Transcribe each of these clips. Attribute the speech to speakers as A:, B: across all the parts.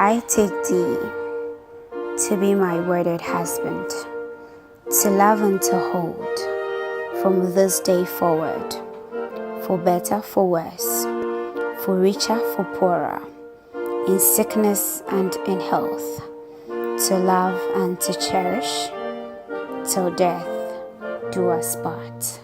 A: I take thee to be my wedded husband, to love and to hold from this day forward, for better, for worse, for richer, for poorer, in sickness and in health, to love and to cherish, till death do us part.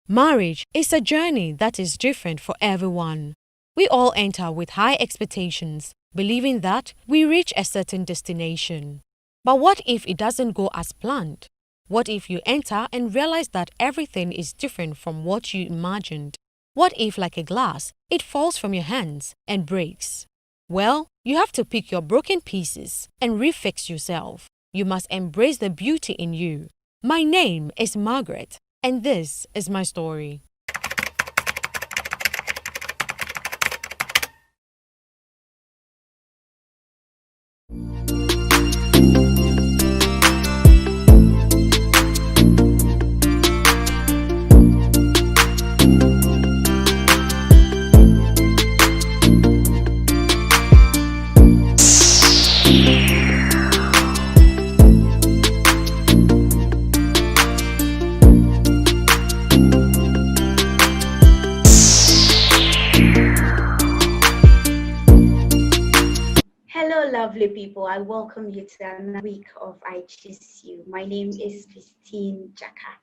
B: Marriage is a journey that is different for everyone. We all enter with high expectations, believing that we reach a certain destination. But what if it doesn't go as planned? What if you enter and realize that everything is different from what you imagined? What if, like a glass, it falls from your hands and breaks? Well, you have to pick your broken pieces and refix yourself. You must embrace the beauty in you. My name is Margaret, and this is my story.
A: Hello, lovely people. I welcome you to another week of I Choose You. My name is Christine Jaka.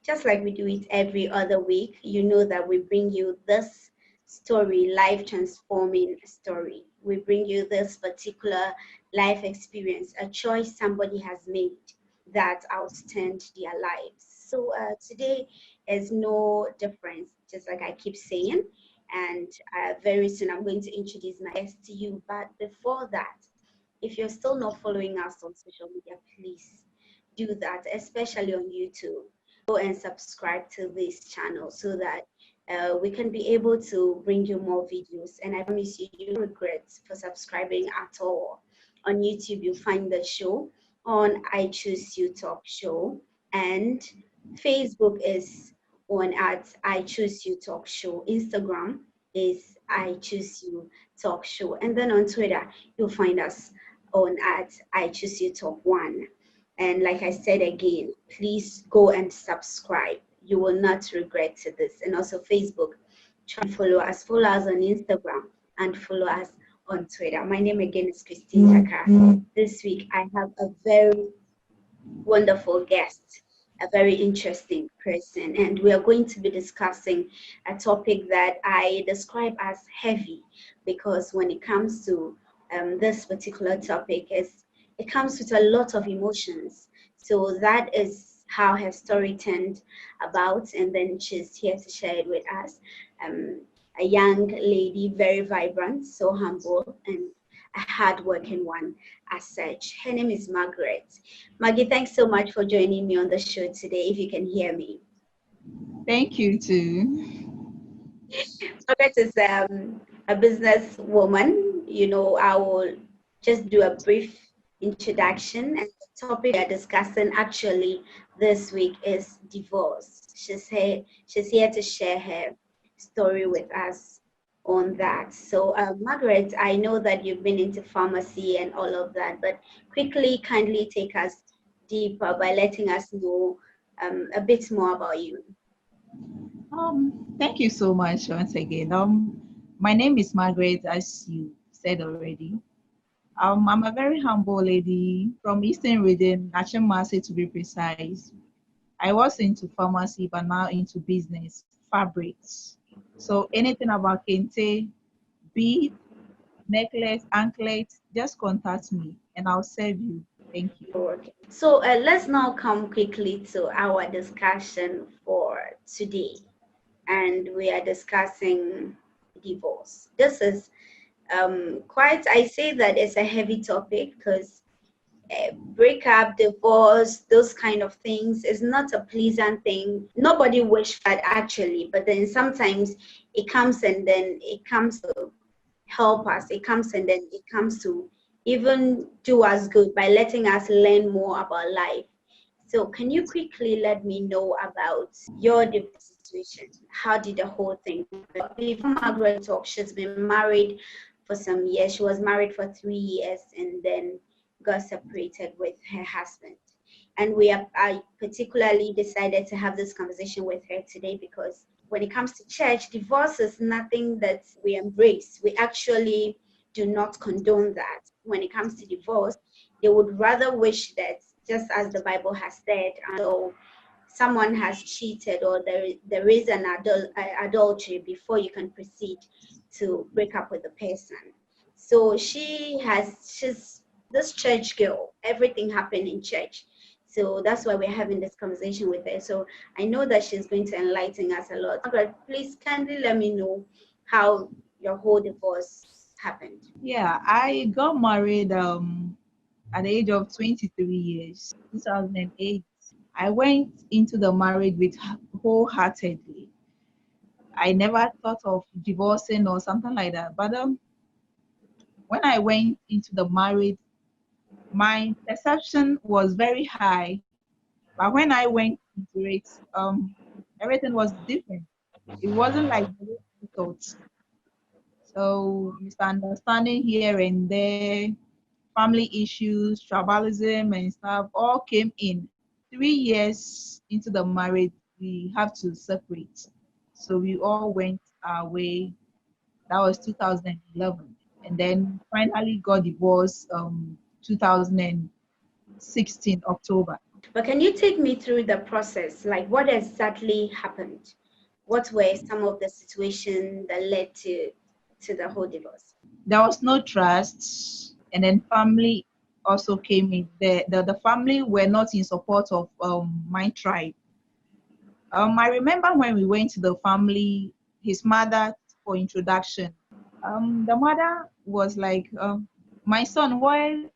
A: Just like we do it every other week, you know that we bring you this story, life transforming story. We bring you this particular life experience, a choice somebody has made that outturned their lives. So today is no difference, just like I keep saying. And very soon I'm going to introduce my guest to you. But before that, if you're still not following us on social media, please do that, especially on YouTube. Go and subscribe to this channel so that we can be able to bring you more videos. And I promise you, you won't regret for subscribing at all. On YouTube, you'll find the show on I Choose You Talk Show, and Facebook is on at I Choose You Talk Show. Instagram is I Choose You Talk Show. And then on Twitter, you'll find us on at I Choose You Talk One. And like I said again, please go and subscribe. You will not regret this. And also Facebook, try and follow us. Follow us on Instagram and follow us on Twitter. My name again is Christine Jaka. This week I have a very wonderful guest, a very interesting person, and we are going to be discussing a topic that I describe as heavy, because when it comes to this particular topic, it comes with a lot of emotions. So that is how her story turned about, and then she's here to share it with us. A young lady, very vibrant, so humble, and a hardworking one as such. Her name is Margaret. Maggie, thanks so much for joining me on the show today, if you can hear me.
C: Thank you too.
A: Margaret is a business woman. I will just do a brief introduction. And the topic we are discussing actually this week is divorce. She's here to share her story with us on that. So, Margaret, I know that you've been into pharmacy and all of that, but quickly, kindly take us deeper by letting us know a bit more about you.
C: Thank you so much once again. My name is Margaret, as you said already. I'm a very humble lady from Eastern Region, Achimasi to be precise. I was into pharmacy, but now into business, fabrics. So anything about kente, bead, necklace, anklet, just contact me and I'll serve you. Thank you.
A: Okay. So let's now come quickly to our discussion for today. And we are discussing divorce. This is I say that it's a heavy topic because breakup, divorce, those kind of things is not a pleasant thing. Nobody wish that actually, but then sometimes it comes and then it comes to help us. It comes and then it comes to even do us good by letting us learn more about life. So can you quickly let me know about your divorce situation? How did the whole thing happen? Before Margaret talks, she's been married for some years. She was married for 3 years and then got separated with her husband. And I particularly decided to have this conversation with her today because when it comes to church, divorce is nothing that we embrace. We actually do not condone that. When it comes to divorce, they would rather wish that, just as the Bible has said, so someone has cheated or there is an adultery before you can proceed to break up with the person. So she's this church girl. Everything happened in church. So that's why we're having this conversation with her. So I know that she's going to enlighten us a lot. Margaret, please kindly let me know how your whole divorce happened.
C: Yeah, I got married at the age of 23 years, 2008. I went into the marriage with wholeheartedly. I never thought of divorcing or something like that. But when I went into the marriage, my perception was very high. But when I went into it, everything was different. It wasn't like the way I thought. So misunderstanding here and there, family issues, tribalism and stuff all came in. 3 years into the marriage, we have to separate. So we all went our way. That was 2011. And then finally got divorced 2016 October.
A: But can you take me through the process? Like what exactly happened? What were some of the situations that led to the whole divorce?
C: There was no trust, and then family also came in. The family were not in support of my tribe. I remember when we went to the family, his mother for introduction. The mother was like, "My son, where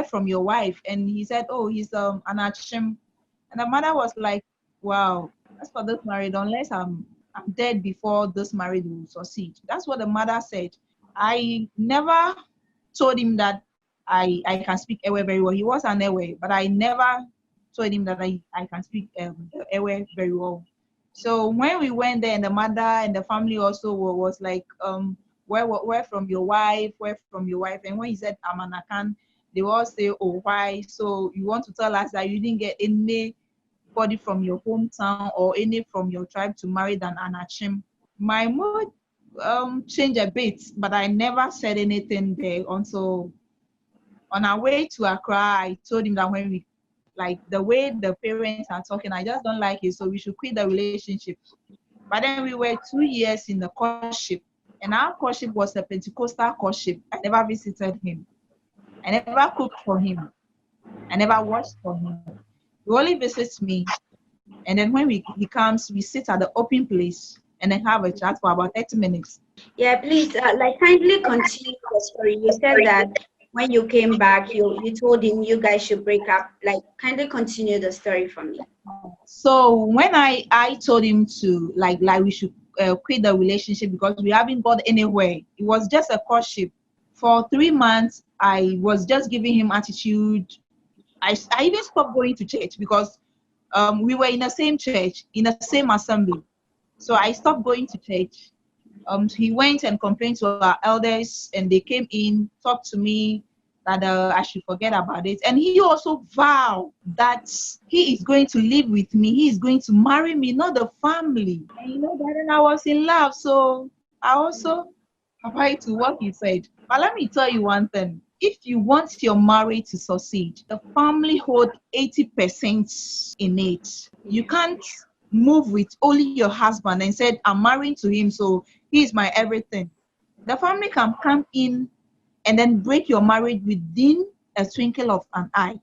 C: from your wife?" And he said, "Oh, he's an Achim." And the mother was like, "Wow, as for this marriage, unless I'm dead before this marriage will succeed." That's what the mother said. I never told him that I can speak Ewe very well. He was an Ewe, but I never told him that I can speak Ewe very well. So when we went there, and the mother and the family also was like, where from your wife? Where from your wife? And when he said Amanakan, they all say, "Oh, why? So you want to tell us that you didn't get anybody from your hometown or any from your tribe to marry than Anachim?" My mood changed a bit, but I never said anything there until on our way to Accra. I told him that when we like the way the parents are talking, I just don't like it, so we should quit the relationship. But then we were 2 years in the courtship, and our courtship was a Pentecostal courtship. I never visited him. I never cooked for him. I never washed for him. He only visits me, and then when he comes, we sit at the open place and then have a chat for about 30 minutes.
A: Yeah, please, like kindly continue the story. You said that when you came back, you told him you guys should break up. Like kindly continue the story for me.
C: So when I told him to like we should quit the relationship because we haven't got anywhere. It was just a courtship. For 3 months, I was just giving him attitude. I even stopped going to church because we were in the same church, in the same assembly. So I stopped going to church. He went and complained to our elders, and they came in, talked to me that I should forget about it. And he also vowed that he is going to live with me. He is going to marry me, not the family. And you know, that then I was in love, so I also applied to what he said. But let me tell you one thing. If you want your marriage to succeed, the family hold 80% in it. You can't move with only your husband and said, "I'm marrying to him, so he is my everything." The family can come in and then break your marriage within a twinkle of an eye.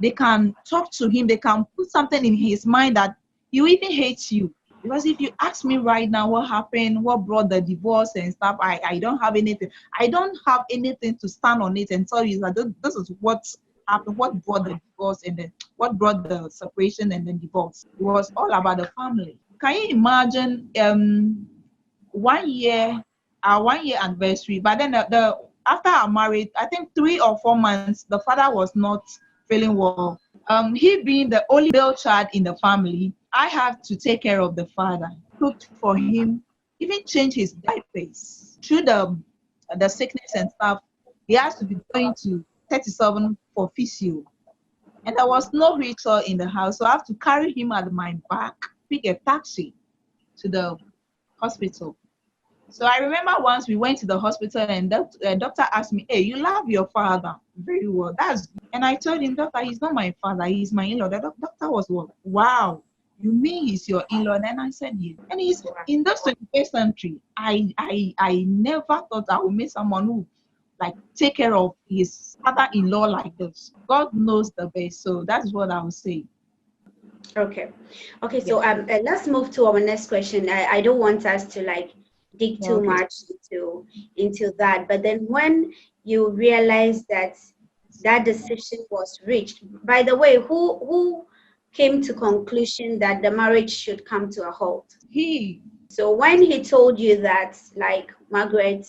C: They can talk to him. They can put something in his mind that he even hates you. Because if you ask me right now what happened, what brought the divorce and stuff, I don't have anything. I don't have anything to stand on it and tell you that this is what happened, what brought the divorce and then what brought the separation and then divorce. It was all about the family. Can you imagine 1 year, our 1 year anniversary, but then the after our marriage, I think 3 or 4 months, the father was not feeling well. He being the only male child in the family, I have to take care of the father, cooked for him, even change his diapers. Through the sickness and stuff, he has to be going to 37 for physio. And there was no wheelchair in the house, so I have to carry him at my back, pick a taxi to the hospital. So I remember once we went to the hospital and the doctor asked me, "Hey, you love your father very well. That's good." And I told him, "Doctor, he's not my father. He's my in-law." The doctor was, "Wow, you mean he's your in-law?" And I said, "Yes." And he said, "In this 21st century, I never thought I would meet someone who like take care of his father-in-law like this. God knows the best." So that's what I would say.
A: Okay. Okay,
C: Yeah.
A: so let's move to our next question. I don't want us to like dig
C: Yeah,
A: too
C: okay.
A: much into that, but then when you realize that that decision was reached, by the way, who came to conclusion that the marriage should come to a halt?
C: He
A: So when he told you that, like, Margaret,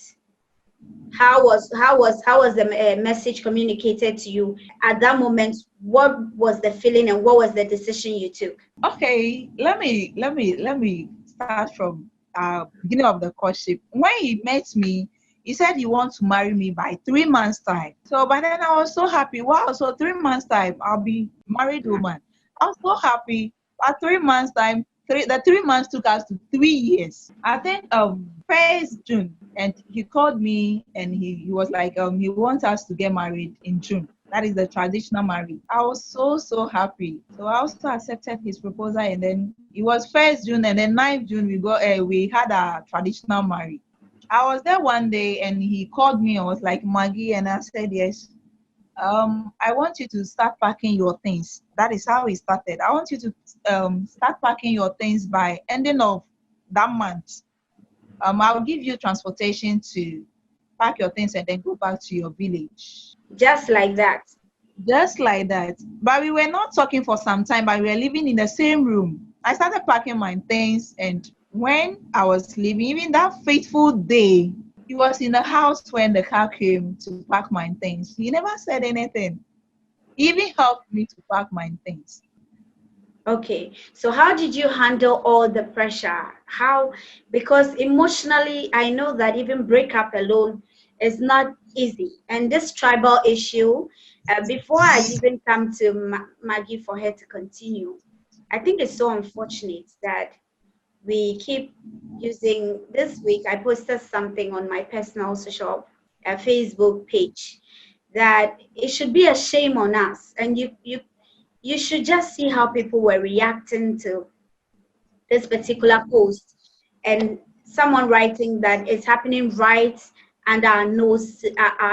A: how was the message communicated to you at that moment? What was the feeling and what was the decision you took?
C: Okay, let me start from beginning of the courtship. When he met me, he said he wants to marry me by 3 months time. So by then I was so happy. Wow, so 3 months time I'll be married woman. I was so happy. At 3 months time, the 3 months took us to 3 years. I think first June, and he called me and he was like he wants us to get married in June. That is the traditional marriage. I was so happy. So I also accepted his proposal, and then it was first June, and then 9th June we had a traditional marriage. I was there one day, and he called me and was like, "Maggie," and I said yes. I want you to start packing your things. That is how it started. I want you to start packing your things by ending of that month. I'll give you transportation to pack your things and then go back to your village.
A: Just like that.
C: Just like that. But we were not talking for some time, but we were living in the same room. I started packing my things, and when I was leaving, even that fateful day, he was in the house when the car came to pack my things. He never said anything. He even helped me to pack my things.
A: Okay, so how did you handle all the pressure? How, because emotionally, I know that even breakup alone is not easy. And this tribal issue, before I even come to Maggie for her to continue, I think it's so unfortunate that we keep using. This week I posted something on my personal social Facebook page that it should be a shame on us, and you should just see how people were reacting to this particular post, and someone writing that it's happening right under our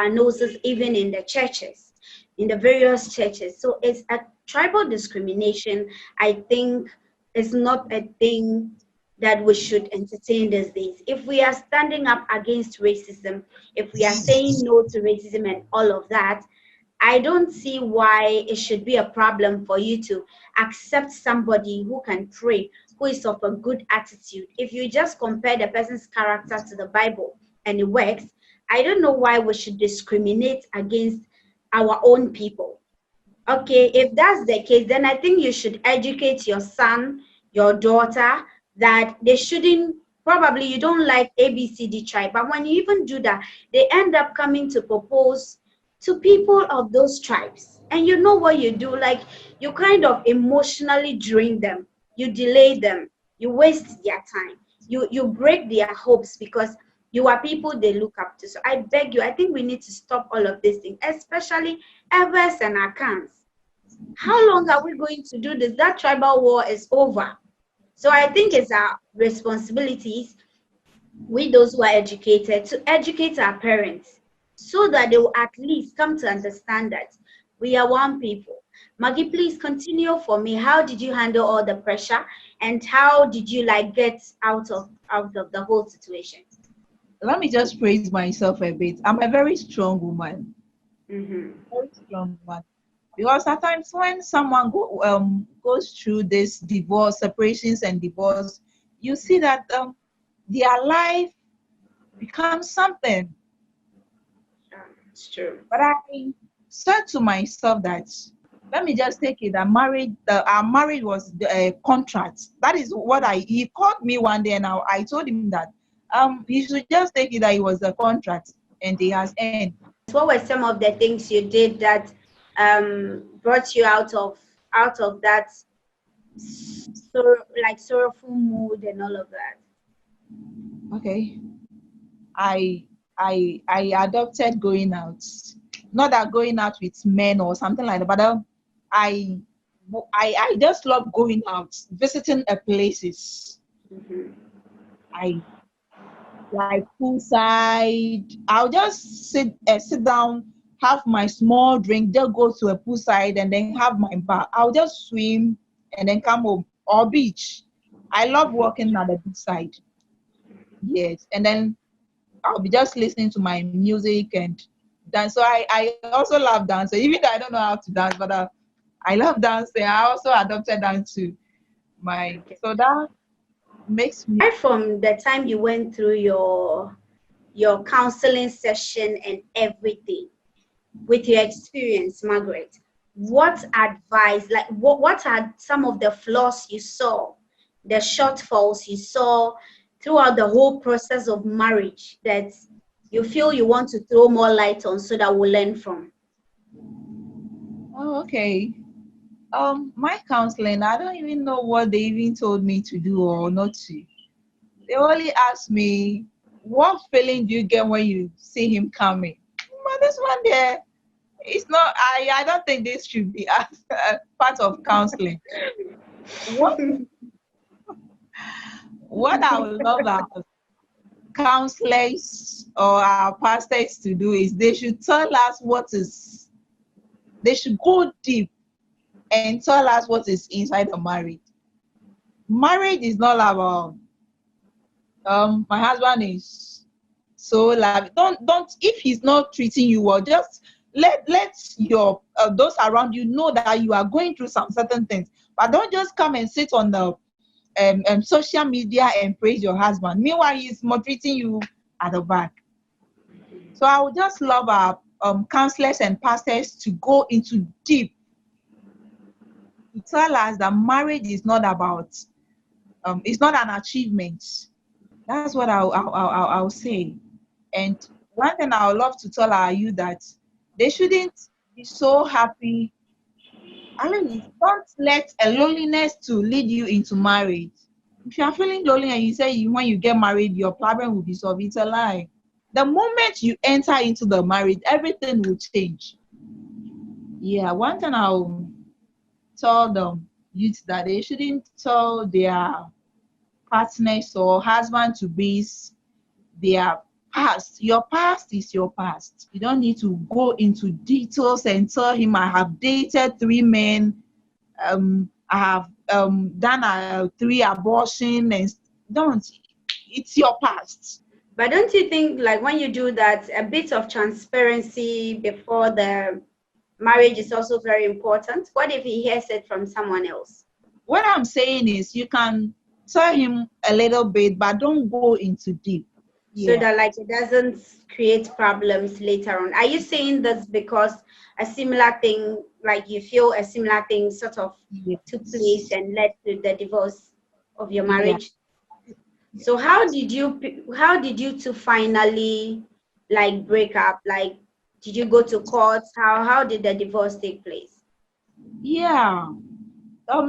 A: noses, even in the churches, in the various churches. So it's a tribal discrimination. I think it's not a thing that we should entertain these days. If we are standing up against racism, if we are saying no to racism and all of that, I don't see why it should be a problem for you to accept somebody who can pray, who is of a good attitude. If you just compare the person's character to the Bible and it works, I don't know why we should discriminate against our own people. Okay, if that's the case, then I think you should educate your son, your daughter, that they shouldn't. Probably you don't like ABCD tribe, but when you even do that, they end up coming to propose to people of those tribes. And you know what you do? Like, you kind of emotionally drain them, you delay them, you waste their time, you break their hopes because you are people they look up to. So I beg you, I think we need to stop all of these things, especially Evers and Akans. How long are we going to do this? That tribal war is over. So I think it's our responsibilities, we those who are educated, to educate our parents so that they will at least come to understand that we are one people. Maggie, please continue for me. How did you handle all the pressure, and how did you like get out of the whole situation?
C: Let me just praise myself a bit. I'm a very strong woman.
A: Mm-hmm.
C: Very strong woman. Because at times when someone goes through this divorce, separations and divorce, you see that their life becomes something.
A: It's true.
C: But I said to myself that let me just take it. Our marriage was a contract. That is what he called me one day and I told him that he should just take it that it was a contract and it has end.
A: What were some of the things you did that brought you out of that sorrowful mood and all of that?
C: Okay. I adopted going out. Not that going out with men or something like that, but I I just love going out, visiting places.
A: Mhm.
C: I like poolside. I'll just sit down, have my small drink, just go to a poolside and then have my bath. I'll just swim and then come home or beach. I love walking at the beach side. Yes, and then I'll be just listening to my music and dance. So I also love dancing, even though I don't know how to dance, but I love dancing. I also adopted dance to my,
A: Okay.
C: so that makes me.
A: Right from the time you went through your counseling session and everything, with your experience, Margaret, what advice, like what are some of the flaws you saw, the shortfalls you saw throughout the whole process of marriage that you feel you want to throw more light on so that we'll learn from?
C: Oh, okay. My counseling, I don't even know what they even told me to do or not to. They only asked me, what feeling do you get when you see him coming? But this one there, it's not, I don't think this should be as part of counseling. What what I would love our counselors or our pastors to do is they should tell us they should go deep and tell us what is inside the marriage. Marriage is not about my husband is so like don't if he's not treating you well, just let your those around you know that you are going through some certain things, but don't just come and sit on the social media and praise your husband meanwhile he's maltreating you at the back. So I would just love our counselors and pastors to go into deep to tell us that marriage is not about it's not an achievement. That's what I'll say. And one thing I would love to tell our youth that they shouldn't be so happy. I mean, don't let a loneliness to lead you into marriage. If you are feeling lonely and you say when you get married, your problem will be solved, it's a lie. The moment you enter into the marriage, everything will change. Yeah, one thing I'll tell them youth that they shouldn't tell their partners or husband to be their past. Your past is your past. You don't need to go into details and tell him I have dated 3 men, I have done 3 abortion and don't. It's your past.
A: But don't you think, like, when you do that, a bit of transparency before the marriage is also very important? What if he hears it from someone else?
C: What I'm saying is you can tell him a little bit, but don't go into deep.
A: So
C: Yeah.
A: that, like, it doesn't create problems later on. Are you saying that's because a similar thing, like you feel a similar thing sort of took place
C: Yes.
A: and led to the divorce of your
C: Yeah.
A: marriage? So how did you two finally, like, break up? Like, did you go to court? How did the divorce take place?
C: Yeah.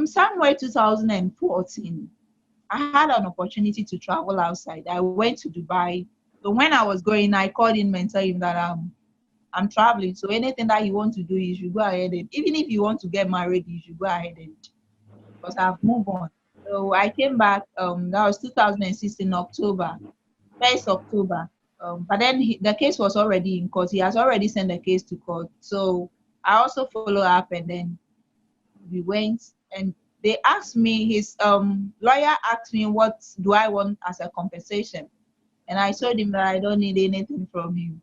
C: Somewhere 2014, I had an opportunity to travel outside. I went to Dubai. So when I was going, I called him and told him that I'm traveling. So anything that you want to do, you should go ahead and even if you want to get married, you should go ahead and because I've moved on. So I came back. That was 2016 October, 1st October. But then the case was already in court. He has already sent the case to court. So I also follow up, and then we went and they asked me. His lawyer asked me what do I want as a compensation, and I told him that I don't need anything from him,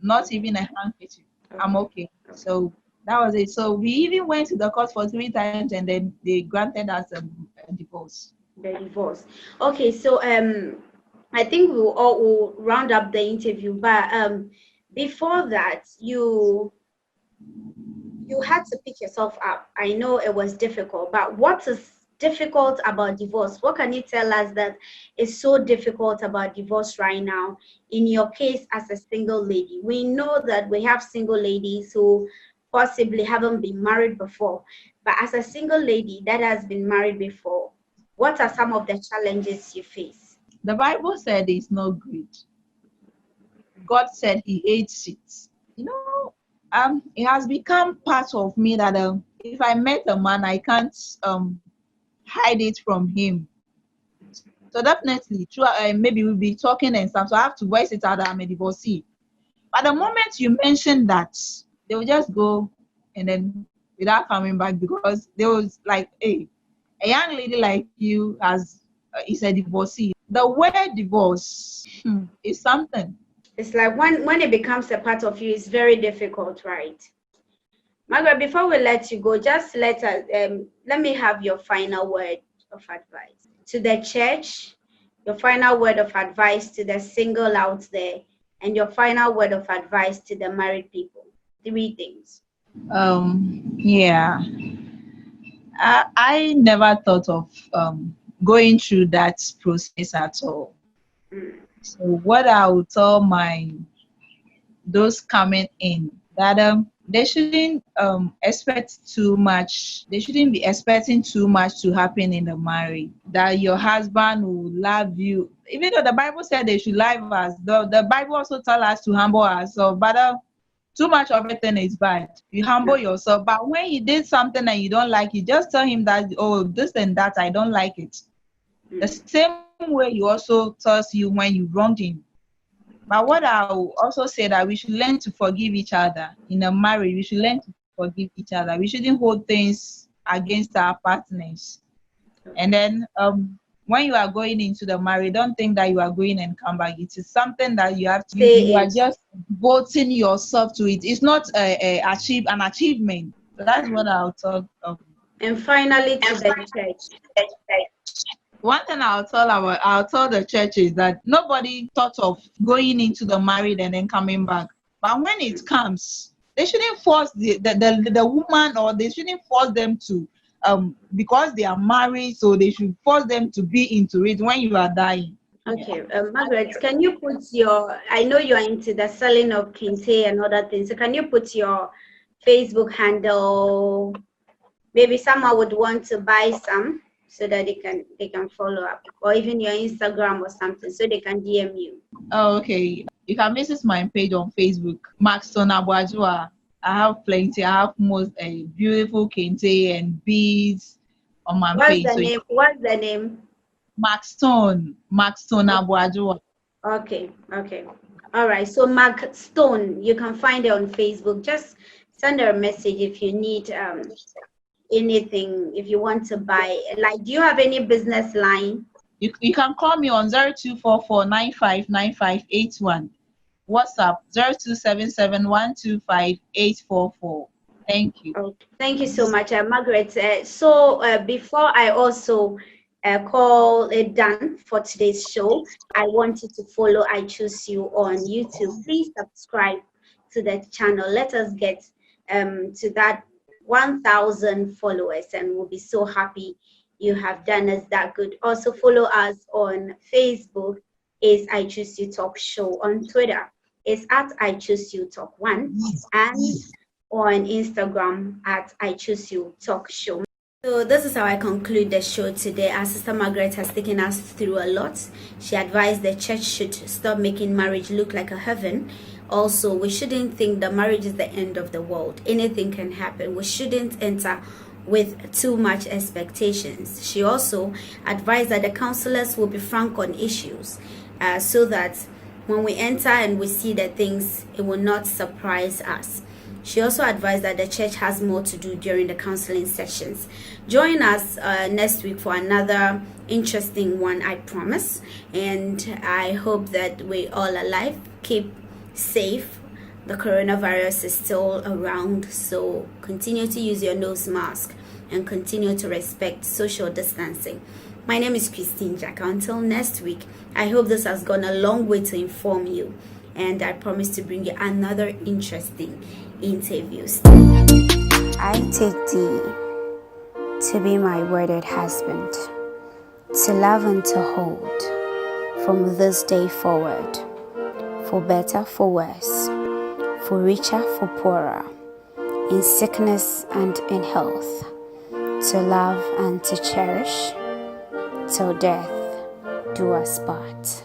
C: not even a handkerchief. I'm
A: Okay.
C: okay. So that was it. So we even went to the court for 3 times, and then they granted us a divorce.
A: The divorce. Okay, so I think we'll round up the interview, but before that, You had to pick yourself up. I know it was difficult, but what is difficult about divorce? What can you tell us that is so difficult about divorce right now? In your case, as a single lady, we know that we have single ladies who possibly haven't been married before, but as a single lady that has been married before, what are some of the challenges you face?
C: The Bible said it's not good. God said He hates it. You know, it has become part of me that if I met a man, I can't hide it from him. So definitely, true. Maybe we'll be talking and stuff. So I have to voice it out that I'm a divorcee. But the moment you mention that, they will just go and then without coming back because they was like, hey, a young lady like you has is a divorcee. The word divorce is something.
A: It's like when it becomes a part of you, it's very difficult, right? Margaret, before we let you go, just let me have your final word of advice to the church, your final word of advice to the single out there, and your final word of advice to the married people. Three things.
C: Yeah, I never thought of going through that process at all.
A: Mm.
C: So what I would tell my those coming in that they shouldn't expect too much. They shouldn't be expecting too much to happen in the marriage. That your husband will love you, even though the Bible said they should love us. The Bible also tell us to humble ourselves, but too much of everything is bad. You humble yourself, but when he did something and you don't like it, just tell him that, oh, this and that, I don't like it. The same way you also tells you when you wronged him. But what I will also say that we should learn to forgive each other in a marriage. We should learn to forgive each other. We shouldn't hold things against our partners. And then when you are going into the marriage, don't think that you are going and come back. It is something that you have to. You are just devoting yourself to it. It's not an achievement. So that's what I'll talk.
A: And finally, to the church.
C: One thing I'll tell the church is that nobody thought of going into the married and then coming back. But when it comes, they shouldn't force the woman, or they shouldn't force them to because they are married, so they should force them to be into it when you are dying.
A: Okay, Margaret, can you put I know you're into the selling of kente and other things, so can you put your Facebook handle? Maybe someone would want to buy some so that they can follow up, or even your Instagram or something, so they can DM you.
C: Oh, okay. You can visit my page on Facebook, Maxton Abuajua. I have plenty. I have most beautiful kente and beads on my page.
A: What's the name?
C: Maxton Abuajua.
A: Okay. All right. So Mark Stone, you can find it on Facebook. Just send her a message if you need anything, if you want to buy. Like, do you have any business line?
C: You can call me on 0244959581. WhatsApp 0277125844. Thank you.
A: Okay. Thank you so much, Margaret. Before I also call it done for today's show, I want you to follow I Choose You on YouTube. Please subscribe to the channel. Let us get to that 1,000 followers, and we'll be so happy you have done us that good. Also follow us on Facebook is I Choose You Talk Show. On Twitter is at I Choose You Talk 1, and on Instagram at I Choose You Talk Show. So this is how I conclude the show today. Our sister Margaret has taken us through a lot. She advised the church should stop making marriage look like a heaven. Also, we shouldn't think that marriage is the end of the world. Anything can happen. We shouldn't enter with too much expectations. She also advised that the counselors will be frank on issues so that when we enter and we see the things, it will not surprise us. She also advised that the church has more to do during the counseling sessions. Join us next week for another interesting one, I promise. And I hope that we're all alive. Keep safe. The coronavirus is still around, so continue to use your nose mask and continue to respect social distancing. My name is Christine Jack. Until next week, I hope this has gone a long way to inform you. and I promise to bring you another interesting interviews.
D: I take thee to be my wedded husband, to love and to hold from this day forward, for better, for worse, for richer, for poorer, in sickness and in health, to love and to cherish, till death do us part.